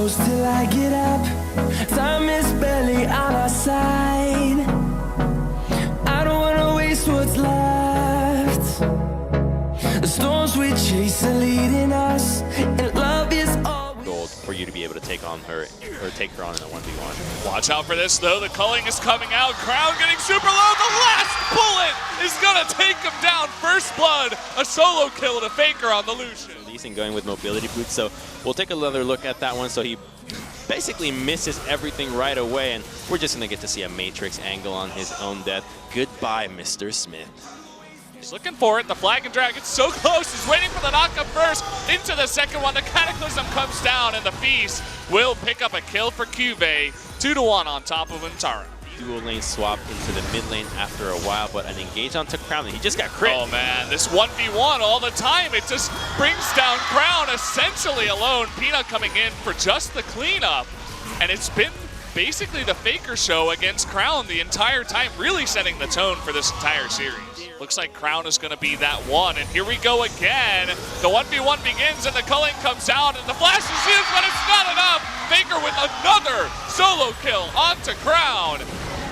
close till I get up. Time is barely on our side. I don't wanna waste what's left. The storms we chase are leading us, and love is all. Gold for you to be able to take on her or take her on in a 1v1. Watch out for this though. The culling is coming out. Crown getting super low. The last bullet is gonna take him down. First blood. A solo kill to Faker on the Lucian. Releasing going with mobility boots. So we'll take another look at that one. So he basically misses everything right away, and we're just gonna get to see a Matrix angle on his own death. Goodbye, Mr. Smith. He's looking for it. The Flag and Dragon's so close. He's waiting for the knockup first. Into the second one. The Cataclysm comes down, and the Feast will pick up a kill for CuVee. 2-1 on top of Untara. Dual lane swap into the mid lane after a while, but an engage onto Crown, and he just got crit. Oh man, this 1v1 all the time. It just brings down Crown essentially alone. Peanut coming in for just the cleanup. And it's been basically the Faker show against Crown the entire time, really setting the tone for this entire series. Looks like Crown is going to be that one, and here we go again. The 1v1 begins, and the culling comes out, and the flash is used, but it's not enough. Faker with another solo kill onto Crown.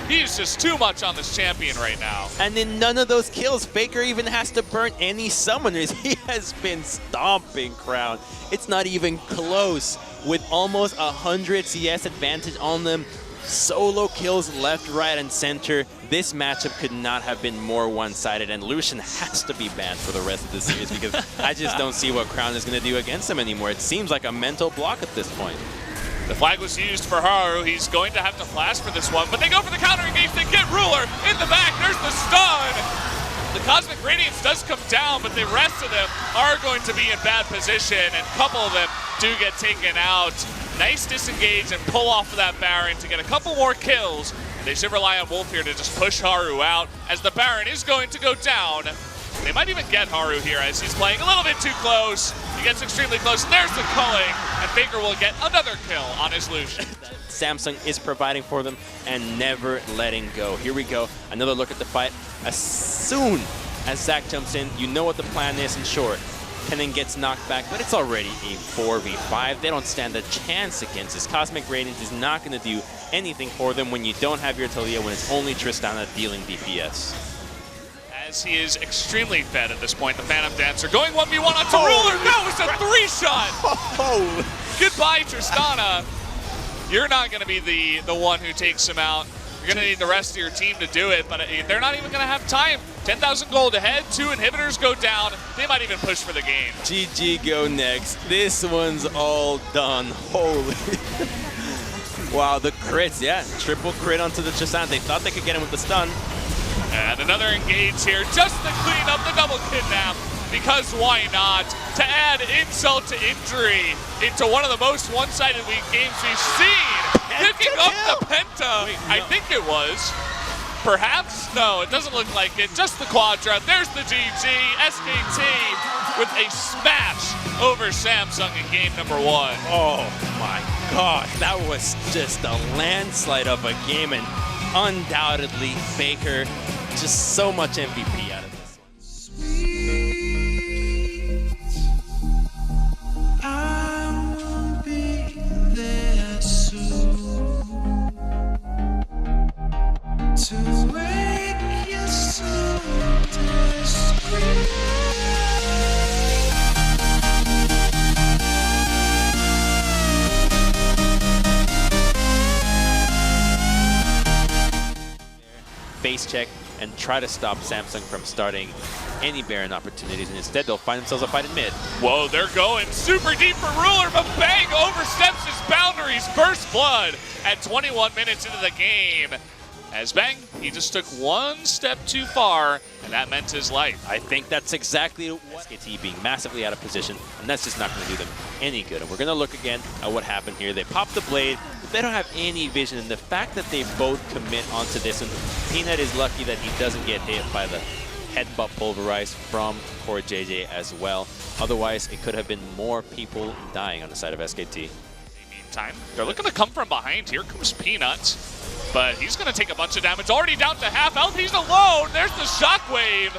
He's just too much on this champion right now. And in none of those kills, Faker even has to burn any summoners. He has been stomping Crown. It's not even close. With almost 100 CS advantage on them, solo kills left, right, and center. This matchup could not have been more one-sided, and Lucian has to be banned for the rest of the series because I just don't see what Crown is going to do against him anymore. It seems like a mental block at this point. The flag was used for Haru. He's going to have to flash for this one, but they go for the counter engage. They get Ruler in the back. There's the stun. The Cosmic Radiance does come down, but the rest of them are going to be in bad position, and a couple of them do get taken out. Nice disengage and pull off of that Baron to get a couple more kills. They should rely on Wolf here to just push Haru out, as the Baron is going to go down. They might even get Haru here as he's playing a little bit too close. He gets extremely close, and there's the culling, and Faker will get another kill on his Lucian. Samsung is providing for them and never letting go. Here we go, another look at the fight. As soon as Zach jumps in, you know what the plan is, and sure, Kennen gets knocked back, but it's already a 4v5. They don't stand a chance against this. Cosmic Radiance is not going to do anything for them when you don't have your Talia, when it's only Tristana dealing DPS. As he is extremely fed at this point, the Phantom Dancer going 1v1 onto Ruler. No, it's a 3-shot. Oh. Goodbye, Tristana. You're not going to be the one who takes him out. You're going to need the rest of your team to do it, but they're not even going to have time. 10,000 gold ahead, 2 inhibitors go down. They might even push for the game. GG go next. This one's all done. Holy. Wow, the crits, yeah. Triple crit onto the Tristana. They thought they could get him with the stun. And another engage here, just to clean up the double kidnap. Because why not? To add insult to injury into one of the most one-sided weak games we've seen. Picking up the Penta. Wait, no. I think it was. Perhaps? No, it doesn't look like it. Just the Quadra. There's the GG. SKT with a smash over Samsung in game number 1. Oh my God. That was just a landslide of a game, and undoubtedly Faker, just so much MVP out of this one. Face check and try to stop Samsung from starting any Baron opportunities, and instead they'll find themselves a fight in mid. Whoa, they're going super deep for Ruler, but Bang oversteps his boundaries. First blood at 21 minutes into the game. As Bang, he just took one step too far, and that meant his life. I think that's exactly what SKT being massively out of position, and that's just not going to do them any good. And we're going to look again at what happened here. They popped the blade, but they don't have any vision, and the fact that they both commit onto this, and Peanut is lucky that he doesn't get hit by the headbutt pulverized from CoreJJ as well. Otherwise, it could have been more people dying on the side of SKT. Meantime, they're looking to come from behind. Here comes Peanut, but he's going to take a bunch of damage. Already down to half health. He's alone. There's the shockwave,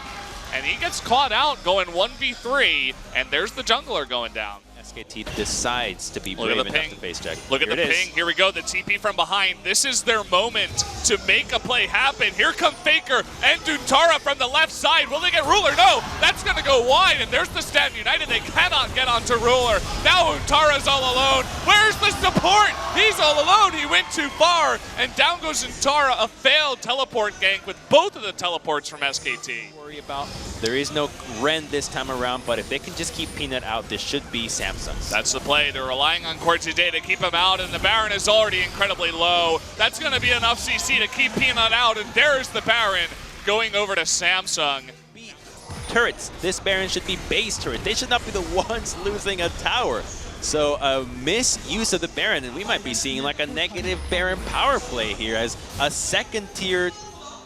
and he gets caught out going 1v3, and there's the jungler going down. SKT decides to be brave enough to face check. Look at the ping. Here we go. The TP from behind. This is their moment to make a play happen. Here come Faker and Untara from the left side. Will they get Ruler? No. That's going to go wide. And there's the Stand United. They cannot get onto Ruler. Now Untara's all alone. Where's the support? He's all alone. He went too far. And down goes Untara. A failed teleport gank with both of the teleports from SKT. Worry about. There is no Ren this time around, but if they can just keep Peanut out, this should be Samsung's. That's the play. They're relying on CoreJJ to keep him out, and the Baron is already incredibly low. That's going to be enough CC to keep Peanut out, and there's the Baron going over to Samsung. Turrets. This Baron should be base turret. They should not be the ones losing a tower. So a misuse of the Baron, and we might be seeing like a negative Baron power play here as a second tier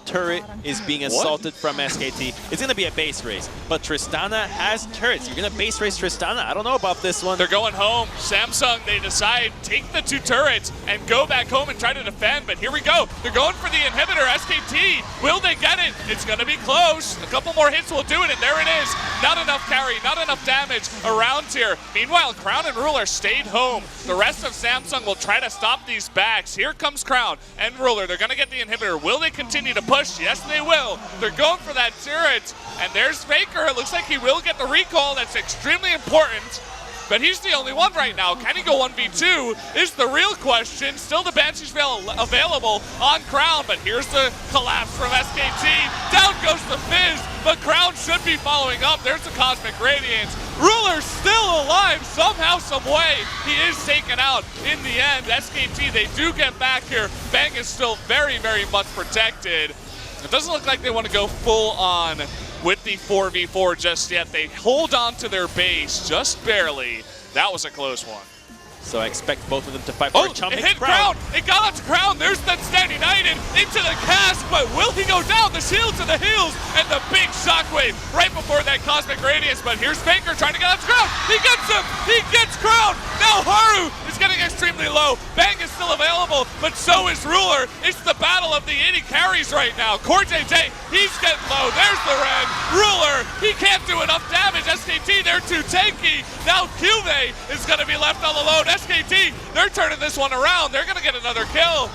turret is being assaulted from SKT. It's going to be a base race, but Tristana has turrets. You're going to base race Tristana? I don't know about this one. They're going home. Samsung, they decide, take the 2 turrets and go back home and try to defend, but here we go. They're going for the inhibitor, SKT. Will they get it? It's going to be close. A couple more hits will do it, and there it is. Not enough carry, not enough damage around here. Meanwhile, Crown and Ruler stayed home. The rest of Samsung will try to stop these backs. Here comes Crown and Ruler. They're going to get the inhibitor. Will they continue to push? Yes, they will. They're going for that turret. And there's Faker. It looks like he will get the recall. That's extremely important. But he's the only one right now. Can he go 1v2 is the real question. Still the Banshee's Veil available on Crown, but here's the collapse from SKT. Down goes the Fizz, but Crown should be following up. There's the Cosmic Radiance. Ruler's still alive somehow, some way. He is taken out in the end. SKT, they do get back here. Bang is still very, very much protected. It doesn't look like they want to go full on with the 4v4 just yet. They hold on to their base just barely. That was a close one. So I expect both of them to fight. Oh, it hit Crown. It got onto Crown. There's that Stand United into the cast, but will he go down? The shield to the heels and the big shockwave right before that Cosmic Radiance. But here's Faker trying to get onto Crown. He gets him. He gets Crown. Now Haru is getting extremely low. Bang is still available, but so is Ruler. It's the battle of the 80 carries right now. CoreJJ, he's getting low. There's the Ren. Ruler, he can't do enough damage. SKT, they're too tanky. Now CuVee is going to be left all alone. SKT, they're turning this one around. They're going to get another kill.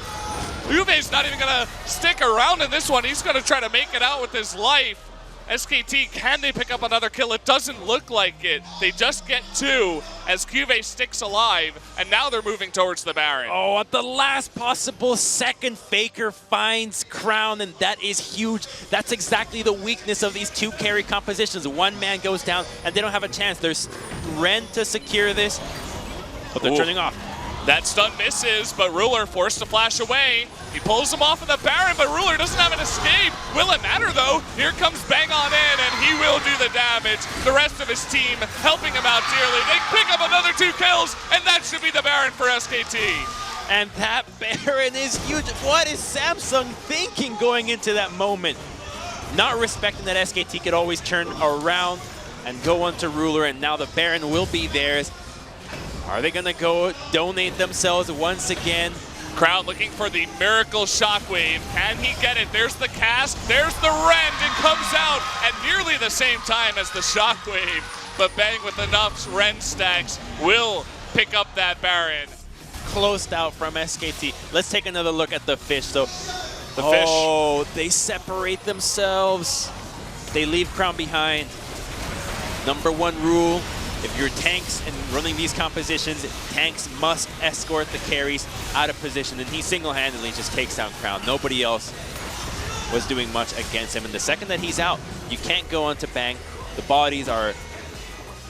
CuVee's not even going to stick around in this one. He's going to try to make it out with his life. SKT, can they pick up another kill? It doesn't look like it. They just get 2 as CuVee sticks alive, and now they're moving towards the Baron. Oh, at the last possible second, Faker finds Crown, and that is huge. That's exactly the weakness of these 2 carry compositions. One man goes down, and they don't have a chance. There's Ren to secure this, but they're turning off. That stun misses, but Ruler forced to flash away. He pulls him off of the Baron, but Ruler doesn't have an escape. Will it matter, though? Here comes Bang on in, and he will do the damage. The rest of his team helping him out dearly. They pick up another 2 kills, and that should be the Baron for SKT. And that Baron is huge. What is Samsung thinking going into that moment? Not respecting that SKT could always turn around and go onto Ruler, and now the Baron will be theirs. Are they going to go donate themselves once again? Crown looking for the miracle shockwave. Can he get it? There's the cast. There's the rend. It comes out at nearly the same time as the shockwave. But Bang with enough rend stacks will pick up that Baron. Closed out from SKT. Let's take another look at the Fish. So, Fish. They separate themselves. They leave Crown behind. Number 1 rule. If you're tanks and running these compositions, tanks must escort the carries out of position, and he single-handedly just takes down Crown. Nobody else was doing much against him, and the second that he's out, you can't go onto Bang. The bodies are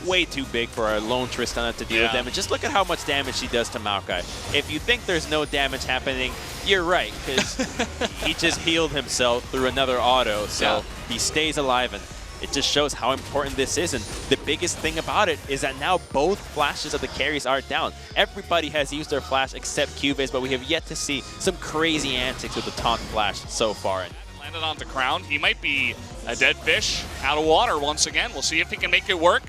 way too big for our lone Tristana to deal with them, and just look at how much damage she does to Maokai. If you think there's no damage happening, you're right, because he just healed himself through another auto, so he stays alive, and it just shows how important this is, and the biggest thing about it is that now both flashes of the carries are down. Everybody has used their flash except CuVee's, but we have yet to see some crazy antics with the taunt flash so far. Landed onto Crown. He might be a dead fish out of water once again. We'll see if he can make it work.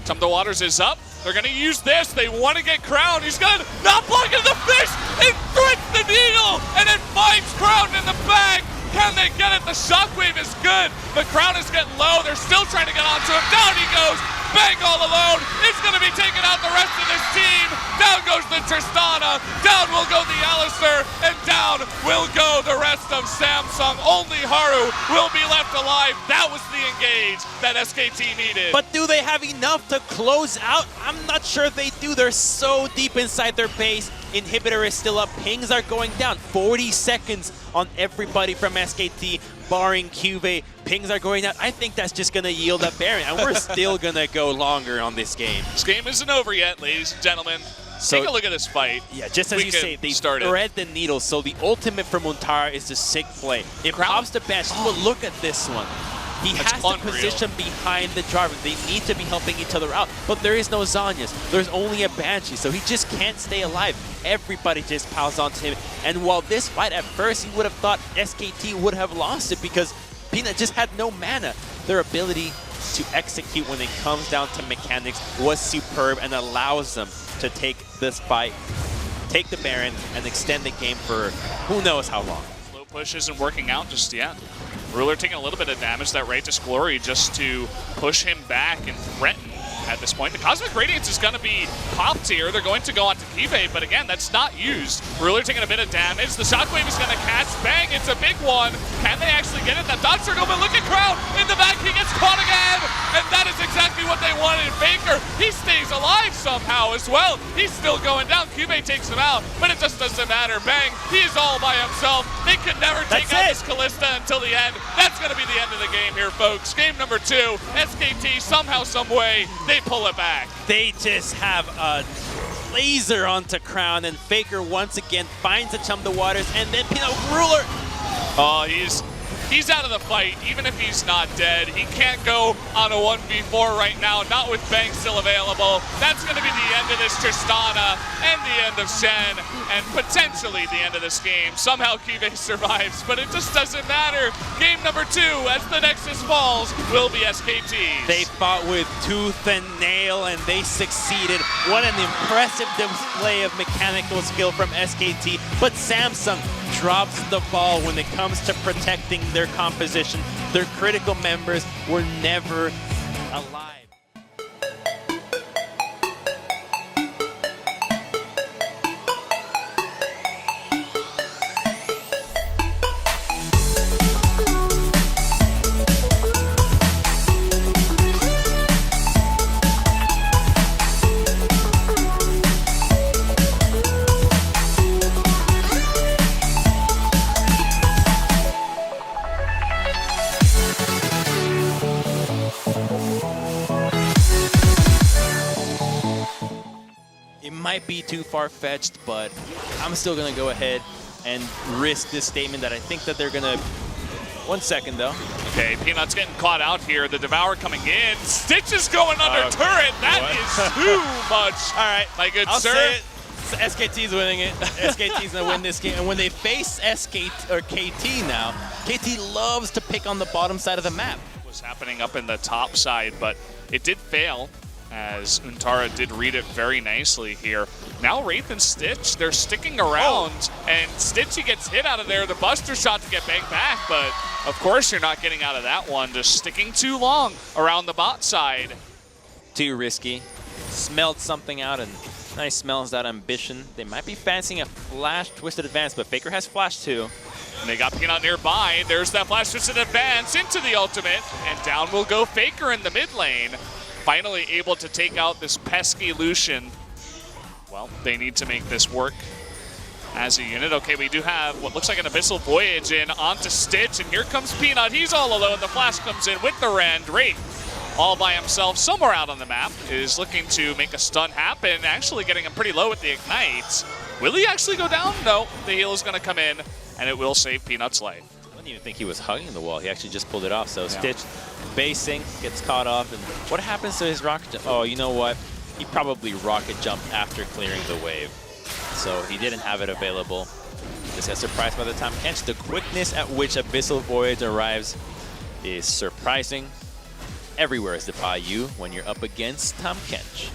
Some of the waters is up. They're going to use this. They want to get Crown. He's going to not block into the fish and threats the needle, and it finds Crown in the bag. Can they get it? The shockwave is good, but Crown is getting low. They're still trying to get onto him. Down he goes. Bang all alone. It's going to be taking out the rest of this team. Down goes the Tristana, down will go the Alistair, and down will go the rest of Samsung. Only Haru will be left alive. That was the engage that SKT needed. But do they have enough to close out? I'm not sure they do. They're so deep inside their base. Inhibitor is still up. Pings are going down. 40 seconds on everybody from SKT, barring CuVee. Pings are going down. I think that's just going to yield a Baron, and we're still going to go longer on this game. This game isn't over yet, ladies and gentlemen. So, take a look at this fight. Yeah, just as you say, they thread the needle. So the ultimate from Untara is the sick play. It pops the bench. But look at this one. He has to position behind the driver. They need to be helping each other out. But there is no Zhonya's. There's only a Banshee, so he just can't stay alive. Everybody just piles onto him. And while this fight, at first, you would have thought SKT would have lost it because Peanut just had no mana. Their ability to execute when it comes down to mechanics was superb and allows them to take this fight, take the Baron, and extend the game for who knows how long. Slow push isn't working out just yet. Ruler taking a little bit of damage, that Wraith's Glory, just to push him back and threaten at this point. The Cosmic Radiance is going to be popped here. They're going to go onto CuVee, but again, that's not used. Ruler taking a bit of damage. The Shockwave is going to catch. Bang, it's a big one. Can they actually get it? That dodge circle, but look at Crown in the back. He gets caught again, and that is exactly what they wanted. Faker, he stays alive somehow as well. He's still going down. CuVee takes him out, but it just doesn't matter. Bang, he's all by himself. They could never take out this Kalista until the end. That's going to be the end of the game here, folks. Game number 2, SKT somehow, some way, they pull it back. They just have a laser onto Crown, and Faker once again finds the Chum the Waters, and then Ruler. Oh, he's out of the fight, even if he's not dead. He can't go on a 1v4 right now, not with Bang still available. That's going to be the end of this Tristana, and the end of Shen, and potentially the end of this game. Somehow CuVee survives, but it just doesn't matter. Game number 2, as the Nexus falls, will be SKT. They fought with tooth and nail, and they succeeded. What an impressive display of mechanical skill from SKT, but Samsung drops the ball when it comes to protecting their composition. Their critical members were never alive. Might be too far-fetched, but I'm still gonna go ahead and risk this statement that I think that they're gonna. 1 second though. Okay, Peanut's getting caught out here. The Devour coming in. Stitch is going under turret. That is too much. All right, my good I'll sir. Say it. SKT's winning it. SKT's gonna win this game, and when they face SKT or KT now, KT loves to pick on the bottom side of the map. What's happening up in the top side, but it did fail, as Untara did read it very nicely here. Now Wraith and Stitch, they're sticking around, and Stitch, he gets hit out of there, the Buster shot to get banked back, but of course you're not getting out of that one, just sticking too long around the bot side. Too risky. Smelled something out, and nice smells that ambition. They might be fancying a flash twisted advance, but Faker has flash too. And they got Peanut nearby. There's that flash twisted advance into the ultimate, and down will go Faker in the mid lane. Finally able to take out this pesky Lucian. Well, they need to make this work as a unit. Okay, we do have what looks like an Abyssal Voyage in onto Stitch, and here comes Peanut. He's all alone. The flash comes in with the Rend. Wraith, all by himself, somewhere out on the map, is looking to make a stun happen, actually getting him pretty low with the Ignite. Will he actually go down? No, the heal is going to come in, and it will save Peanut's life. I didn't even think he was hugging the wall. He actually just pulled it off. So Stitch basing, gets caught off, and what happens to his rocket jump? Oh, you know what? He probably rocket jumped after clearing the wave. So he didn't have it available. Just got surprised by the time Kench. The quickness at which Abyssal Voyage arrives is surprising. Everywhere is the Bayou when you're up against Tom Kench.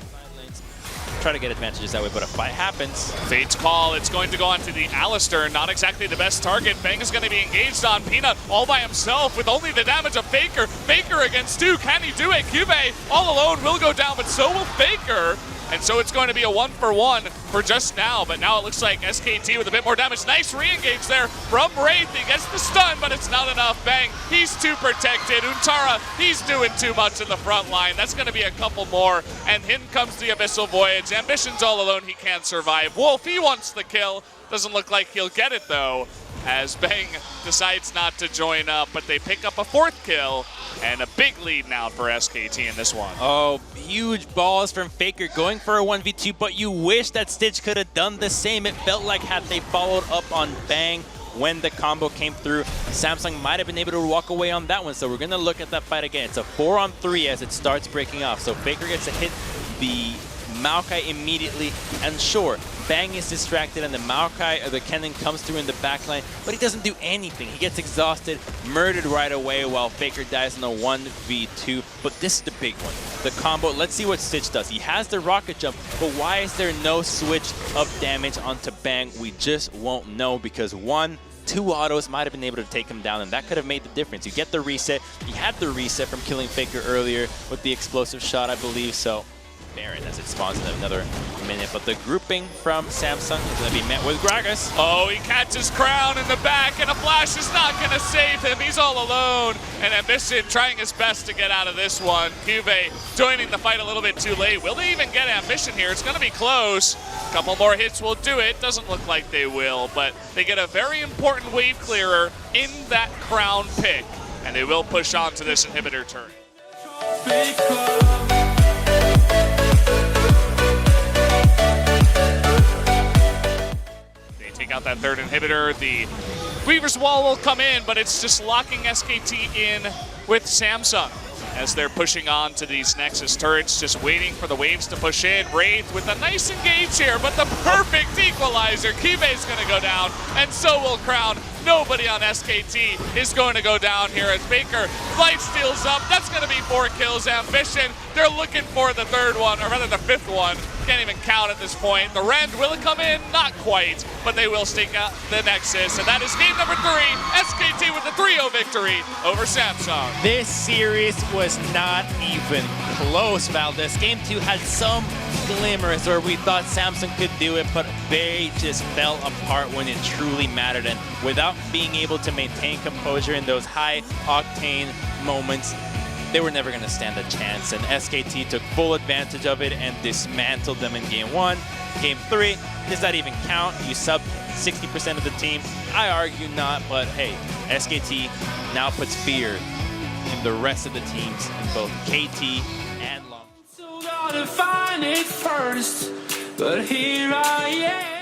try to get advantages that way, but a fight happens. Fate's call, it's going to go onto the Alistair, not exactly the best target. Bang is going to be engaged on Peanut all by himself with only the damage of Faker. Faker against 2, can he do it? CuVee all alone will go down, but so will Faker. And so it's going to be a 1-for-1 for just now, but now it looks like SKT with a bit more damage. Nice re-engage there from Wraith. He gets the stun, but it's not enough. Bang, he's too protected. Untara, he's doing too much in the front line. That's going to be a couple more, and in comes the Abyssal Voyage. Ambition's all alone, he can't survive. Wolf, he wants the kill. Doesn't look like he'll get it though, as Bang decides not to join up, but they pick up a 4th kill, and a big lead now for SKT in this one. Oh, huge balls from Faker going for a 1v2, but you wish that Stitch could have done the same. It felt like had they followed up on Bang when the combo came through, Samsung might have been able to walk away on that one. So we're going to look at that fight again. It's a 4-on-3 as it starts breaking off. So Faker gets to hit the Maokai immediately, and sure, Bang is distracted and the Maokai or the Kennen comes through in the backline, but he doesn't do anything. He gets exhausted, murdered right away while Faker dies in a 1v2. But this is the big one, the combo. Let's see what Stitch does. He has the rocket jump, but why is there no switch of damage onto Bang? We just won't know, because 1-2 autos might have been able to take him down, and that could have made the difference. You get the reset. He had the reset from killing Faker earlier with the explosive shot, I believe. So Baron as it spawns in another minute, but the grouping from Samsung is going to be met with Gragas. Oh, he catches Crown in the back, and a flash is not going to save him. He's all alone, and Ambition trying his best to get out of this one. CuVee joining the fight a little bit too late. Will they even get Ambition here? It's going to be close. A couple more hits will do it. Doesn't look like they will, but they get a very important wave clearer in that Crown pick, and they will push on to this inhibitor turn. Take out that 3rd inhibitor. The Weaver's Wall will come in, but it's just locking SKT in with Samsung as they're pushing on to these Nexus turrets, just waiting for the waves to push in. Wraith with a nice engage here, but the perfect equalizer. CuVee's going to go down, and so will Crown. Nobody on SKT is going to go down here as Faker light steals up. That's going to be 4 kills. Ambition, they're looking for the 3rd one, or rather the 5th one. Can't even count at this point. The Rend, will it come in? Not quite, but they will stake out the Nexus. And that is game number 3. SKT with a 3-0 victory over Samsung. This series was not even close, Valdez. Game 2 had some glimmers where we thought Samsung could do it, but they just fell apart when it truly mattered. And without being able to maintain composure in those high-octane moments, they were never going to stand a chance. And SKT took full advantage of it and dismantled them in Game 1. Game 3, does that even count? You subbed 60% of the team. I argue not, but hey, SKT now puts fear in the rest of the teams in both KT and Long. So gotta find it first, but here I am.